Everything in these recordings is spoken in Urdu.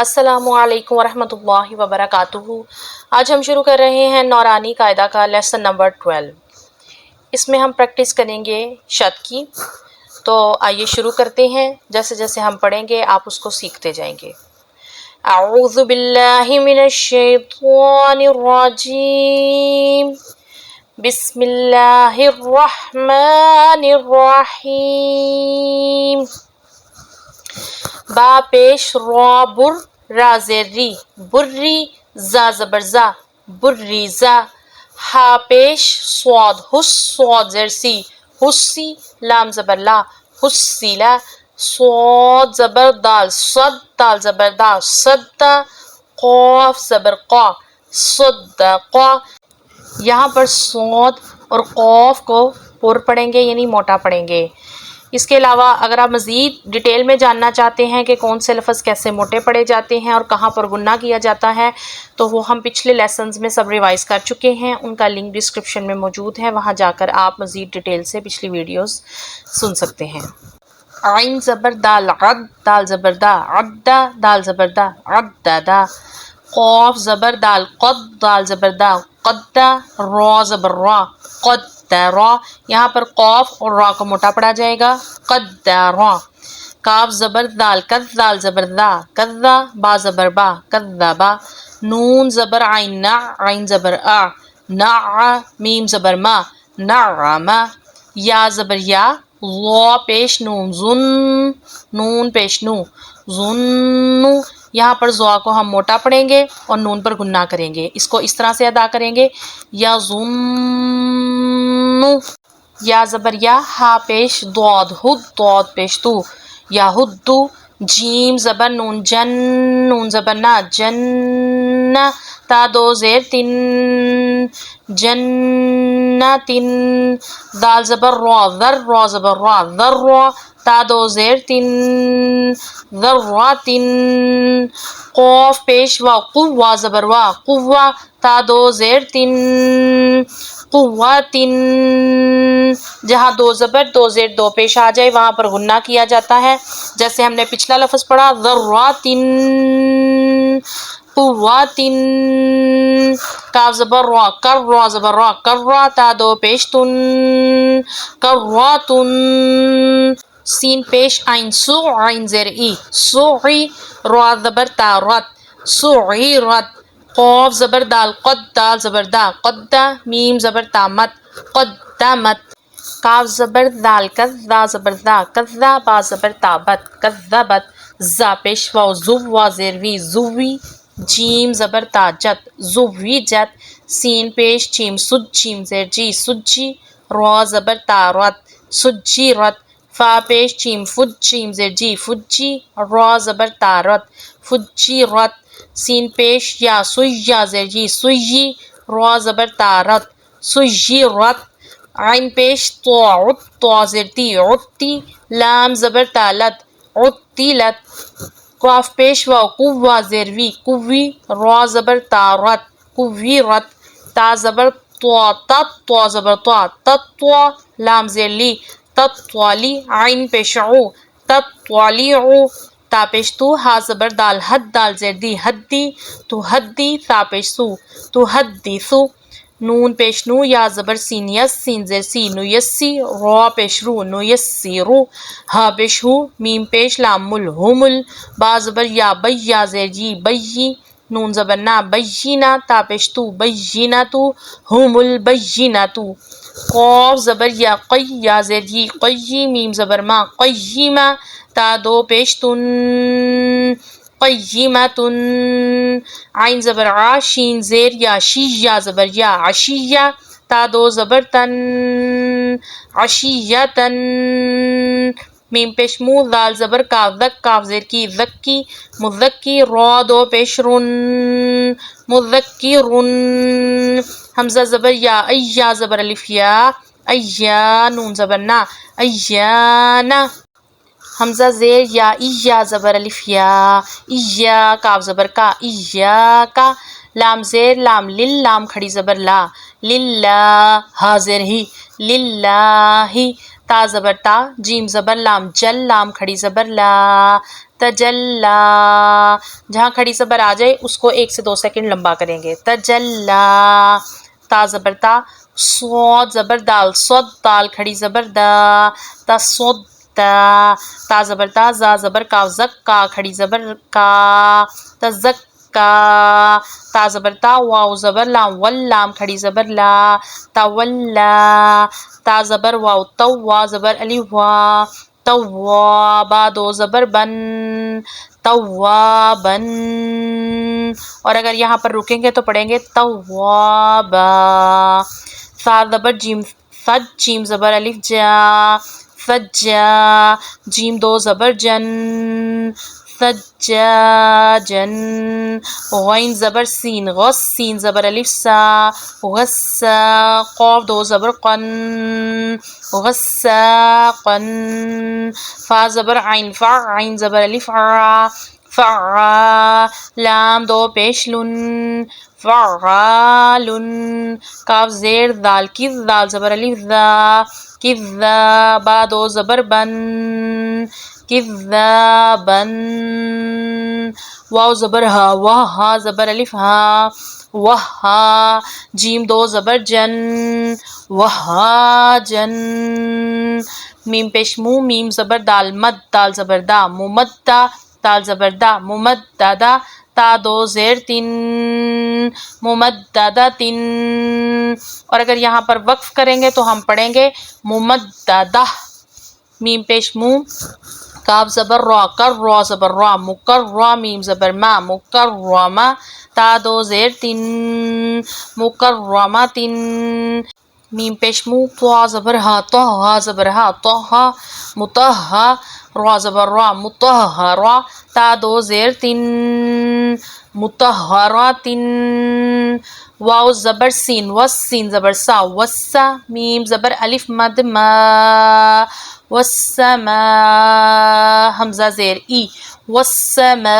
السلام علیکم ورحمۃ اللہ وبرکاتہ۔ آج ہم شروع کر رہے ہیں نورانی قاعدہ کا لیسن نمبر 12۔ اس میں ہم پریکٹس کریں گے شد کی۔ تو آئیے شروع کرتے ہیں۔ جیسے جیسے ہم پڑھیں گے آپ اس کو سیکھتے جائیں گے۔ اعوذ باللہ من الشیطان الرجیم، بسم اللہ الرحمن الرحیم۔ با پیش را بر را زیر ری بری، زا زبر زا بریزا۔ ہا پیش صاد حس صاد زیر سی حسی، لام زبر لا حسیلا۔ صاد زبر دال صد دال زبر دا صدا۔ قاف زبر قا صدقا۔ یہاں پر صاد اور قاف کو پر پڑھیں گے یعنی موٹا پڑھیں گے۔ اس کے علاوہ اگر آپ مزید ڈیٹیل میں جاننا چاہتے ہیں کہ کون سے لفظ کیسے موٹے پڑھے جاتے ہیں اور کہاں پر غنہ کیا جاتا ہے تو وہ ہم پچھلے لیسنز میں سب ریوائز کر چکے ہیں، ان کا لنک ڈسکرپشن میں موجود ہے، وہاں جا کر آپ مزید ڈیٹیل سے پچھلی ویڈیوز سن سکتے ہیں۔ عین زبر دال عد دال زبر دا عدہ دال زبر دا عددا۔ قاف زبر دال قد دال زبر دا قدا۔ را زبر را قدرا، یہاں پر قاف اور را کو موٹا پڑا جائے گا قدرا۔ کاف زبر دال کذ دال زبر دا کذا۔ با زبر با کذبا۔ نون زبر عین نع عین زبر آ نع۔ میم زبر ما نعما۔ یا زبر یا وا پیش نون ظن نون پیش نو ظنو، یہاں پر زوا کو ہم موٹا پڑھیں گے اور نون پر غنہ کریں گے، اس کو اس طرح سے ادا کریں گے یا ظنو۔ یا زبر یا ہا پیش ضاد ہد ضاد پیش تو یا ہدو۔ جیم زبر نون جن نون زبر نا جن۔ تا دو زیر تن جنتن۔ دال زبر را ذر را زبر را ذرا۔ تا دو زیر تن ذراتن۔ قاف پیش وا قوا زبر وا قوا۔ تا دو زیر تن قواتن۔ جہاں دو زبر دو زیر دو پیش آ جائے وہاں پر غنہ کیا جاتا ہے، جیسے ہم نے پچھلا لفظ پڑھا ذراتن قواتن۔ کاف زبر را کر را زبر را کرا۔ تا دو پیش تن کراتن۔ سین پیش عین سو عین زیر ای سوعی۔ را زبر تا رت سعیرت۔ قاف زبر دال قد دال زبر دا قدا۔ میم زبر تا مت قدمت۔ کاف زبر دال کذ دا زبر دا کذا۔ با زبر تا بت کذبت۔ زا پیش واو زو وا زیر وی زوی۔ جیم زبر تا جت زوی جت۔ سین پیش چیم سج چیم زیر جی سجی۔ را زبر تا رت سجی رت۔ فا پیش چیم فج چیم زیر جی فجی۔ را زبر تا رت فجی رت۔ سین پیش یا سوی یا زیر جی سوی۔ را زبر تا رت سوی رت۔ عین پیش تو عد تو زیر تی عدتی۔ لام زبر تا لت عدتلت۔ قاف پیش واو قوا زیر وی قوی۔ را زبر تا رت قوی رت۔ تا زبر تو تت تو زبر تو تتوا۔ لام زیر لی تتوالی۔ عین پیش عو تتوالیعو۔ تا پیش تو ہا زبر دال حد دال زیر دی حدی تو حدی۔ تا پیش سو تو حدیثو۔ نون پیش نو یا زبر سین یس سین زیر سی نو یسی۔ را پیش رو نو یسی رو۔ ہا پیش ہو میم پیش لام مل ہو مل۔ با زبر یا بی یا زیر جی بی۔ نون زبر نا بینا۔ تا پیش تو بینا تو ہم البیناتو۔ قاف زبر یا قی یا زیر جی قی۔ میم زبر ما قیما۔ تا دو پیش تن قیمتن۔ عین زبر عا شین زیر یا شی یا زبر یا عشیہ۔ تا دو زبر تن عشیتن۔ میم پیش مو دال زبر کا ذک کاف زیر کی ذکی مذکی۔ را دو پیش رن مذکرن۔ حمزہ زبر یا ایا زبر الف یا ایا۔ نون زبر نا ایانا۔ حمزہ زیر یا ایا زبر الف یا ایا۔ کاف زبر کا ایاکا۔ لام زیر لام لل لام کھڑی زبر لا للہ۔ ہا زیر ہی للہ۔ تا زبر تا، جیم زبر لام جل، لام کھڑی زبر لا، تجلا، جہاں کھڑی زبر آ جائے اس کو 1 سے 2 سیکنڈ لمبا کریں گے، تجلا، تا زبر تا، صاد زبر دال، صد، دال کھڑی زبر دا، تصدا، تا زبر تا، زا زبر کا، زکا کھڑی زبر کا، تزکا، تا زبر تا، واو زبر لام، ول، لام کھڑی زبر لا، تولا، تا زبر واو، تو، وا زبر الف وا، توا، با دو زبر بن، توابن، اور اگر یہاں پر رکیں گے تو پڑھیں گے توابا، سا زبر جیم، سج، جیم زبر الف جا، سجا، جیم 2 زبر جن، سجاجن، غین زبر سین، غس، سین زبر الف سا، غسا، قاف 2 زبر قن، غساقن، فا زبر عین، فا، عین زبر الف عا، فعا، لام 2 پیش لن، فعالن، کاف زیر دال، کز، دال زبر الف ذا، کذا، با 2 زبر بن، کذابن، واو زبر ہا، واہ، ہا زبر الف ہا، وہا، جیم 2 زبر جن، وہاجن، میم پیش مو، میم زبر دال، مد، دال زبر دا، ممدہ، دال زبر دا، ممددہ، تا 2 زیر تن، ممددتن، اور اگر یہاں پر وقف کریں گے تو ہم پڑھیں گے ممددہ، میم پیش مو، کاف زبر را، کر، را زبر را، مکرہ، میم زبر ما، مکرمہ، تا 2 زیر تن، مکرمتن، میم پیش مو، طا زبر ہا، طہ زبر ہا، طہ، مطہہ، را زبر را، مطہرہ، تا 2 زیر تن، مطہرتن، واو زبر سین، وس، سین زبر سا، وسا، میم زبر الف مد ما، والسماء، حمزہ زیر ای، والسماء،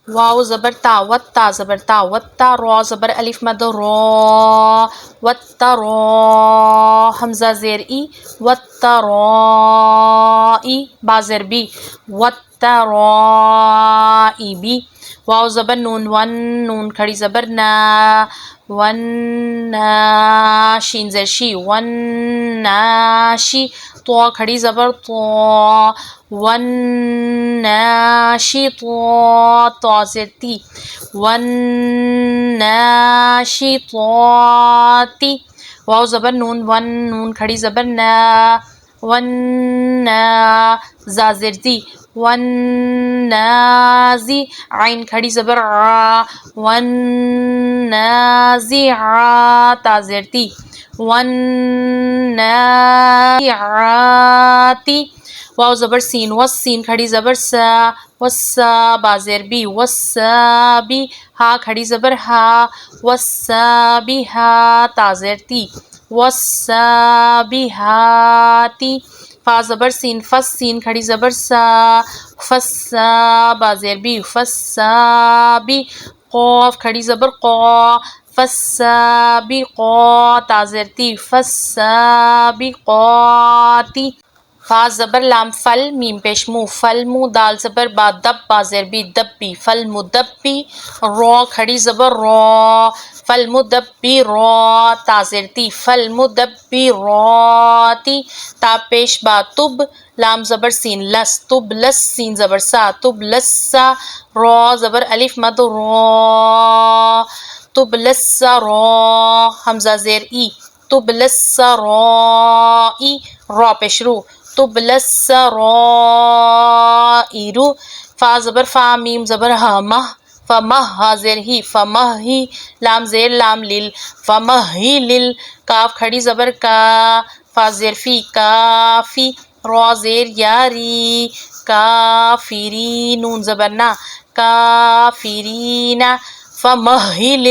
واو زبر تا، وتا زبر تا، وتا، را زبر الف مد را، وترا، حمزہ زیر ای، وترائی، با زیر بی، وترائبی، واو زبر نون، ون، نون کھڑی زبر نا، ون، شین زیر شی، ون ناشی، طا کھڑی زبر طا، ون ناشطات، طا زیر تی، ون ناشطاتی، واو زبر نون، ون، نون کھڑی زبر نا، ون نا، زا زیر زی، ون نازی، عین کھڑی زبر عا، ون نازعات، تا زیر تی، ون نازعاتی، واو زبر سین، وس، سین کھڑی زبر سا، وسا، با زیر بی، وسابی، ہا کھڑی زبر ہا، وسابیہا، تا زیر تی، وسابیہاتی، فا زبر سین، فس، سین کھڑی زبر سا، فسا، با زیر بی، فسابی، قاف کھڑی زبر قا، فالسابقات، تا زیر تی، فالسابقاتی، فا زبر لام، فل، میم پیش مو، فلمو، دال زبر با، دب، با زیر بی، دبی، فالمدبی، را کھڑی زبر را، فالمدبرا، تا زیر تی، فالمدبراتی، تا پیش با، تب، لام زبر سین، لس، تب لس، سین زبر سا، تب لسا، را زبر الف مد را، تب لسرا، حمزہ زیر ای، تب لسرائی، را پیش رو، تب لسرائرو، فا زبر فا، میم زبر ہا، مہ، فمہ، ہا زیر ہی، فمہی، لام زیر لام لل، فمہلل، کاف کھڑی زبر کا، فا زیر فی، کافی، را زیر یاری، کافری، نون زبر نا، کافرین، فمہل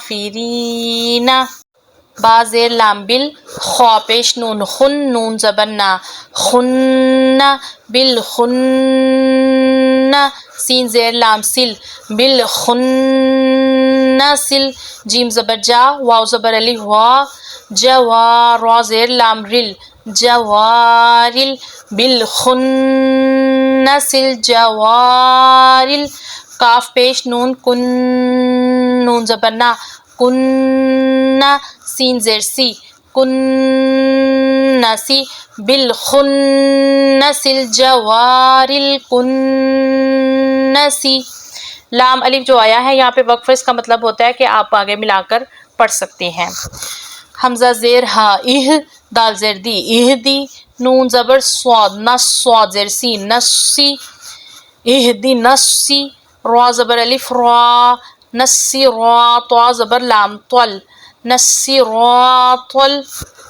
الکافرین، با زیر لام بل، خا پیش نون، خن، نون زبر نا، خن، بالخن، سین زیر لام سل، بالخنسل، جیم زبر جا، واو زبر الف وا، جوار را زیر لام رل جوارل بالخنس الجوارل کاف پیش نون کن نون زبر نا کن سین زیر سی کنسی بالخنس الجوار الکنسی لام الف جو آیا ہے یہاں پہ وقف اس کا مطلب ہوتا ہے کہ آپ آگے ملا کر پڑھ سکتے ہیں. حمزہ زیر ہا اہ دال زیر دی اہ دی نون زبر صاد نس صاد زیر سی نسی اہ دی نسی را زبر الف را نسی را طا زبر لام طل نسی را طل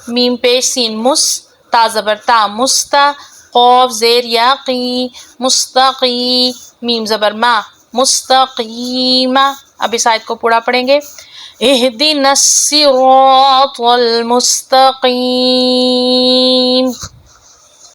میم پیش سین مس تا زبر تا مستا قاف زیر یا قی مستقی میم زبر ما مستقیما. اب اس آیت کو پورا پڑھیں گے. اہدنا الصراط المستقیم.